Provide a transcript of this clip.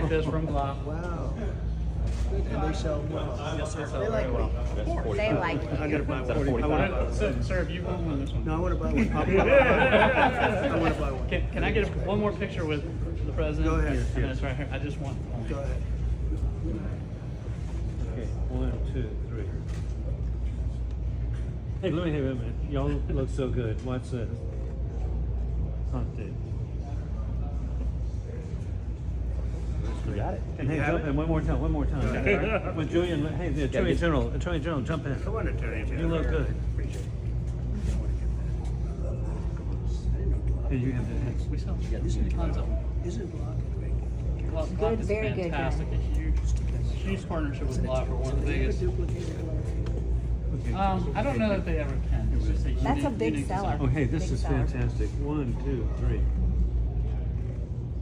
like this from Glock. Wow. And they sell well. Yes, they sell They very well. They like it. I gotta buy one. I wanna, Sir, if you want one, this one. no, I want to buy one. I want to buy one. Can I get one more picture with the president? Go ahead. And it's right here. I just want. Go ahead. Okay, 1, 2, 3. Hey, let me have a minute. Y'all look so good. Watch this. Hunted. You got it. And hey, jump in one more time. With Julian, hey, the Attorney General, jump in. Come on, Attorney General. You look good. Appreciate it. Hey, you have the heads. We sell Isn't tons of them. Glock great? Glock is very good, fantastic. A huge partnership with Glock. We're one of the biggest. I don't know that they ever can. It's just That's a unique big design. seller. Oh, hey, this Big is seller. fantastic. 1, 2, 3.